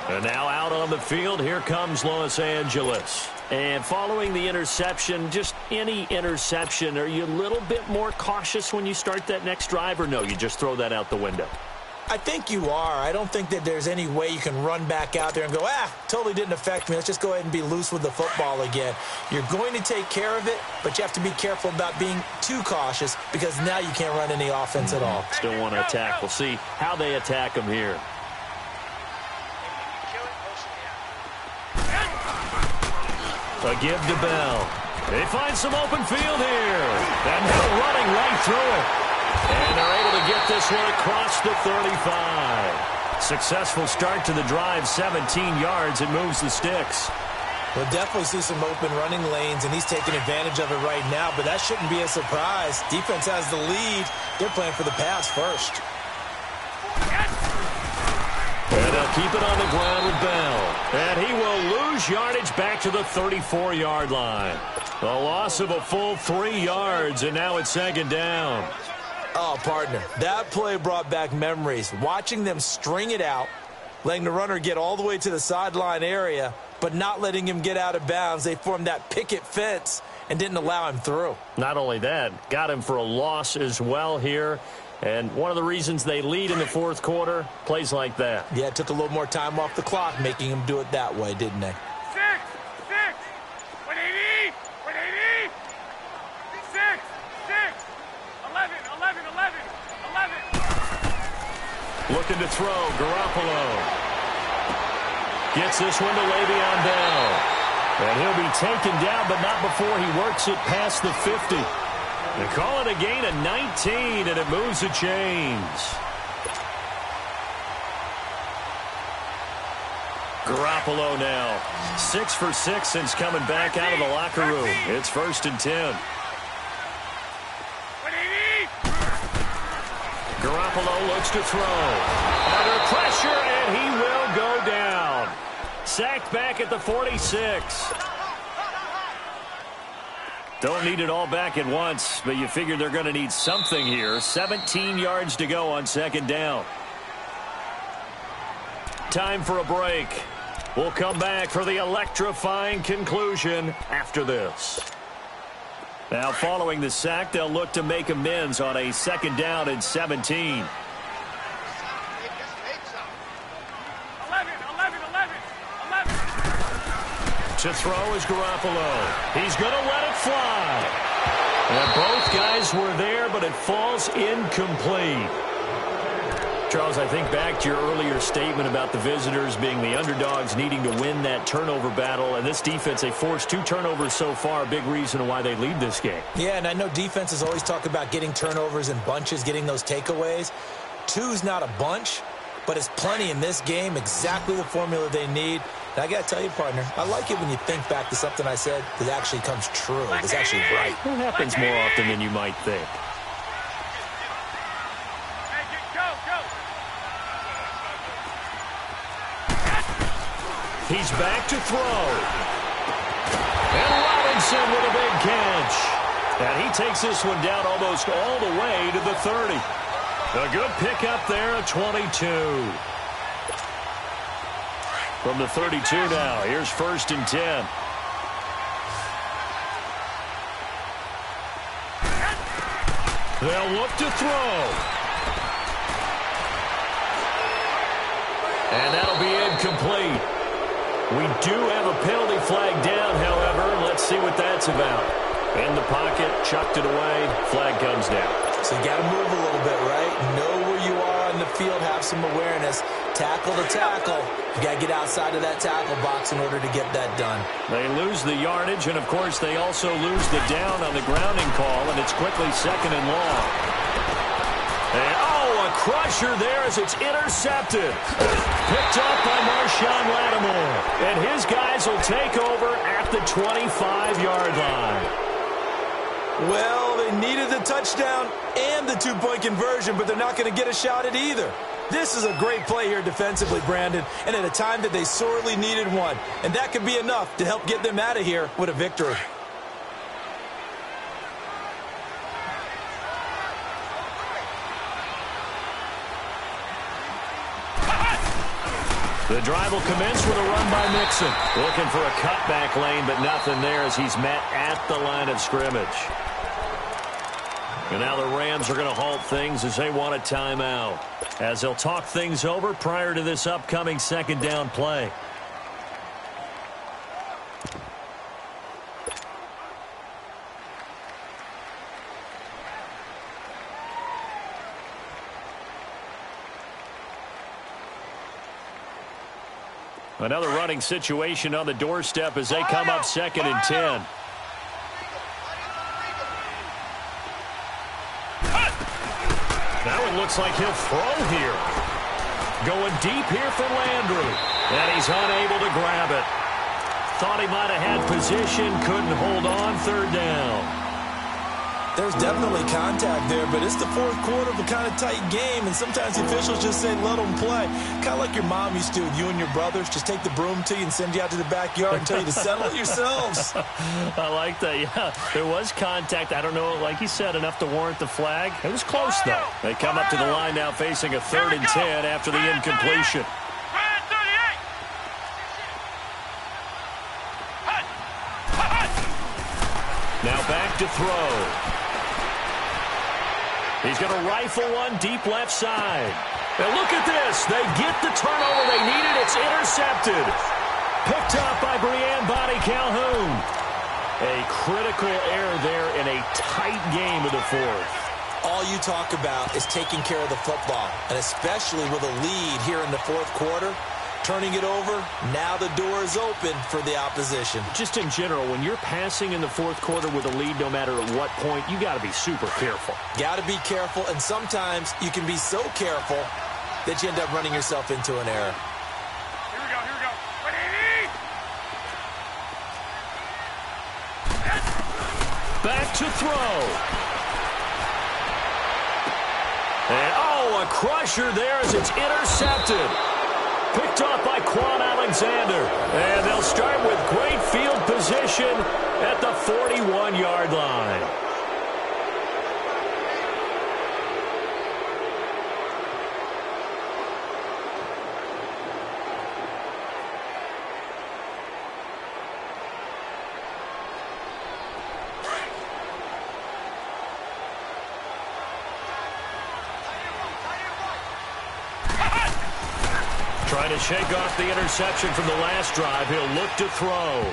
And now out on the field, here comes Los Angeles. And following the interception, just any interception, are you a little bit more cautious when you start that next drive, or no, you just throw that out the window? I think you are. I don't think that there's any way you can run back out there and go, totally didn't affect me. Let's just go ahead and be loose with the football again. You're going to take care of it, but you have to be careful about being too cautious because now you can't run any offense at all. Still want to attack. We'll see how they attack them here. A give to Bell. They find some open field here. And they're running right through it. And they're able to get this one across the 35. Successful start to the drive, 17 yards. It moves the sticks. We'll definitely see some open running lanes, and he's taking advantage of it right now, but that shouldn't be a surprise. Defense has the lead. They're playing for the pass first. And they'll keep it on the ground with Bell. And he will lose yardage back to the 34-yard line. A loss of a full 3 yards, and now it's 2nd down. Oh, partner, that play brought back memories. Watching them string it out, letting the runner get all the way to the sideline area, but not letting him get out of bounds. They formed that picket fence and didn't allow him through. Not only that, got him for a loss as well here. And one of the reasons they lead in the 4th quarter, plays like that. Yeah, it took a little more time off the clock, making him do it that way, didn't they? 6, 180, 180, 6, 11, 11, 11, 11. Looking to throw, Garoppolo. Gets this one to Le'Veon Bell. And he'll be taken down, but not before he works it past the 50. They call it a gain of 19, and it moves the chains. Garoppolo now. 6 for 6 since coming back out of the locker room. It's 1st and 10. Garoppolo looks to throw. Under pressure, and he will go down. Sacked back at the 46. Don't need it all back at once, but you figure they're going to need something here. 17 yards to go on 2nd down. Time for a break. We'll come back for the electrifying conclusion after this. Now, following the sack, they'll look to make amends on a 2nd down and 17. 11. To throw is Garoppolo. He's going to let it fly. And both guys were there, but it falls incomplete. Charles, I think back to your earlier statement about the visitors being the underdogs needing to win that turnover battle. And this defense, they forced 2 turnovers so far, a big reason why they lead this game. Yeah, and I know defenses always talk about getting turnovers in bunches, getting those takeaways. 2's not a bunch, but it's plenty in this game, exactly the formula they need. And I got to tell you, partner, I like it when you think back to something I said that actually comes true, that's actually right. It happens more often than you might think. He's back to throw. And Robinson with a big catch. And he takes this one down almost all the way to the 30. A good pickup there at 22. From the 32 now, here's 1st and 10. They'll look to throw. And that'll be incomplete. We do have a penalty flag down, however. Let's see what that's about. In the pocket, chucked it away, flag comes down. So you got to move a little bit, right? Know where you are on the field, have some awareness. Tackle to tackle. You got to get outside of that tackle box in order to get that done. They lose the yardage, and of course they also lose the down on the grounding call, and it's quickly 2nd and long. And a crusher there as it's intercepted. Picked up by Marshawn Lattimore. And his guys will take over at the 25-yard line. Well, they needed the touchdown and the 2-point conversion, but they're not going to get a shot at either. This is a great play here defensively, Brandon, and at a time that they sorely needed one. And that could be enough to help get them out of here with a victory. The drive will commence with a run by Mixon. Looking for a cutback lane, but nothing there as he's met at the line of scrimmage. And now the Rams are going to halt things as they want a timeout, as they'll talk things over prior to this upcoming 2nd down play. Another running situation on the doorstep as they come up 2nd and 10. Now it looks like he'll throw here. Going deep here for Landry. And he's unable to grab it. Thought he might have had position, couldn't hold on, 3rd down. There's definitely contact there, but it's the 4th quarter of a kind of tight game, and sometimes the officials just say, let them play. Kind of like your mom used to with you and your brothers. Just take the broom to you and send you out to the backyard and tell you to settle it yourselves. I like that, yeah. There was contact. I don't know, like you said, enough to warrant the flag. It was close, though. They come up to the line now facing a 3rd and 10 after the incompletion. Now back to throw. He's going to rifle one deep left side. And look at this. They get the turnover they needed. It's intercepted. Picked up by Breanne Bonnie Calhoun. A critical error there in a tight game of the 4th. All you talk about is taking care of the football, and especially with a lead here in the 4th quarter. Turning it over, now the door is open for the opposition. Just in general, when you're passing in the 4th quarter with a lead, no matter at what point, you got to be super careful. Got to be careful, and sometimes you can be so careful that you end up running yourself into an error. Here we go. Ready? Back to throw. And, a crusher there as it's intercepted. Picked off by Quan Alexander. And they'll start with great field position at the 41-yard line. Trying to shake off the interception from the last drive. He'll look to throw.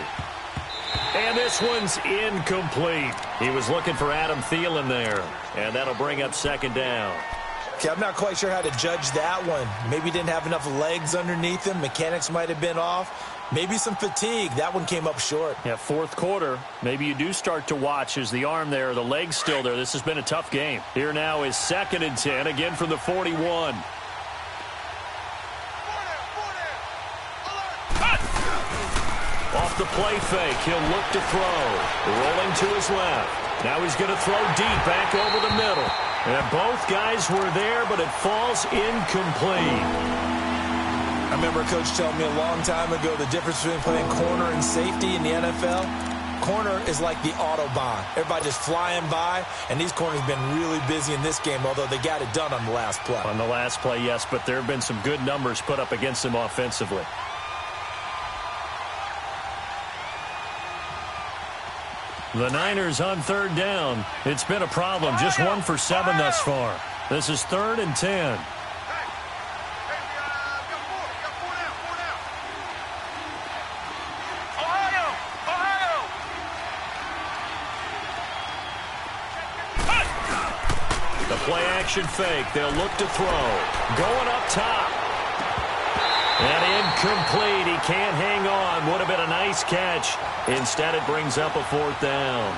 And this one's incomplete. He was looking for Adam Thielen there. And that'll bring up 2nd down. Okay, I'm not quite sure how to judge that one. Maybe he didn't have enough legs underneath him. Mechanics might have been off. Maybe some fatigue. That one came up short. Yeah, 4th quarter. Maybe you do start to watch as the arm there, the leg's still there. This has been a tough game. Here now is 2nd and 10, again from the 41. Off the play fake, he'll look to throw. Rolling to his left. Now he's going to throw deep back over the middle. And both guys were there, but it falls incomplete. I remember a coach telling me a long time ago the difference between playing corner and safety in the NFL. Corner is like the Autobahn. Everybody just flying by, and these corners have been really busy in this game, although they got it done on the last play. On the last play, yes, but there have been some good numbers put up against them offensively. The Niners on third down. It's been a problem. Just 1 for 7 thus far. This is 3rd and 10. The play action fake. They'll look to throw. Going up top. And incomplete. He can't hang on. Would have been a nice catch. Instead, it brings up a 4th down.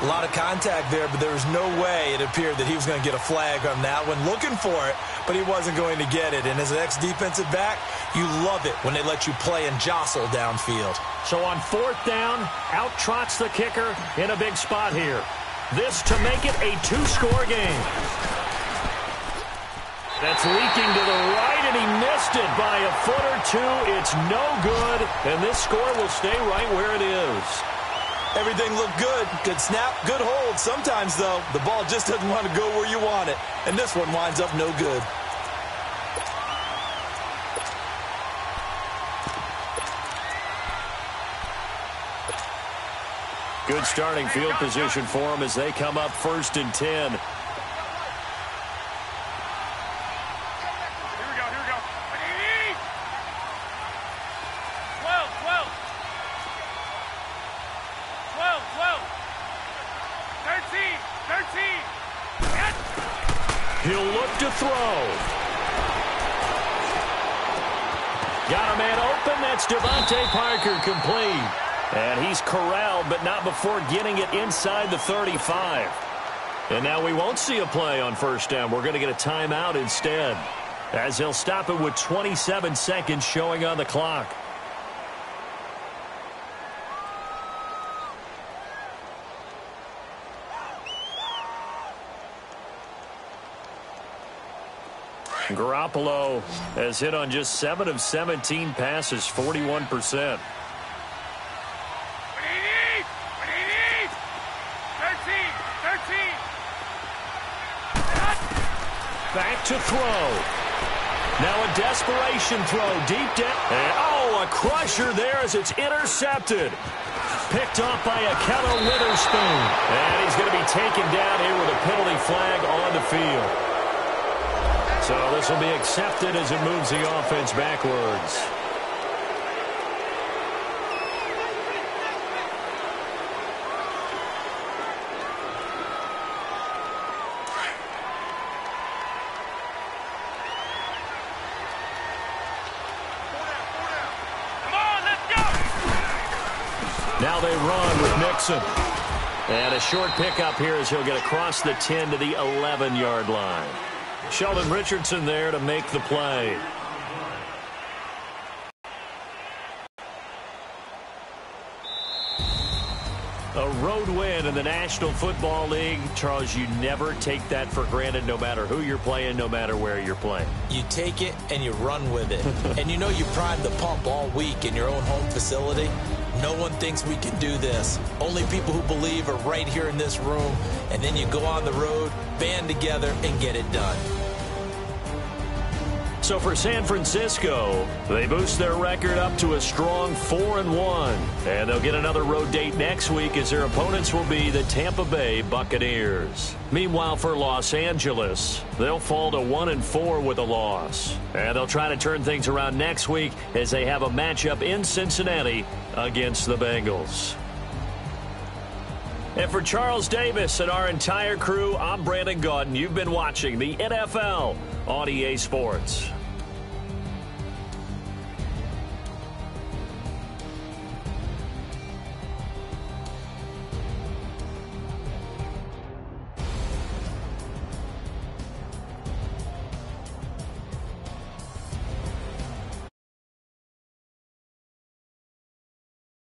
A lot of contact there, but there was no way it appeared that he was going to get a flag on that one. Looking for it, but he wasn't going to get it. And as an ex-defensive back, you love it when they let you play and jostle downfield. So on 4th down, out trots the kicker in a big spot here. This to make it a 2-score game. That's leaking to the right, and he missed it by a foot or two. It's no good, and this score will stay right where it is. Everything looked good. Good snap, good hold. Sometimes, though, the ball just doesn't want to go where you want it, and this one winds up no good. Good starting field position for them as they come up 1st and 10. He'll look to throw. Got a man open. That's Devontae Parker complete. And he's corralled, but not before getting it inside the 35. And now we won't see a play on 1st down. We're going to get a timeout instead, as he'll stop it with 27 seconds showing on the clock. Garoppolo has hit on just 7 of 17 passes, 41%. Back to throw. Now a desperation throw deep down. And, oh, a crusher there as it's intercepted. Picked off by a Kello Witherspoon. And he's going to be taken down here with a penalty flag on the field. So this will be accepted as it moves the offense backwards. Now they run with Mixon. And a short pickup here as he'll get across the 10 to the 11-yard line. Sheldon Richardson there to make the play. A road win in the National Football League. Charles, you never take that for granted no matter who you're playing, no matter where you're playing. You take it and you run with it. And you know you primed the pump all week in your own home facility. No one thinks we can do this. Only people who believe are right here in this room. And then you go on the road, band together, and get it done. So for San Francisco, they boost their record up to a strong 4-1. And they'll get another road date next week as their opponents will be the Tampa Bay Buccaneers. Meanwhile, for Los Angeles, they'll fall to 1-4 with a loss. And they'll try to turn things around next week as they have a matchup in Cincinnati against the Bengals. And for Charles Davis and our entire crew, I'm Brandon Gaudin. You've been watching the NFL on EA Sports.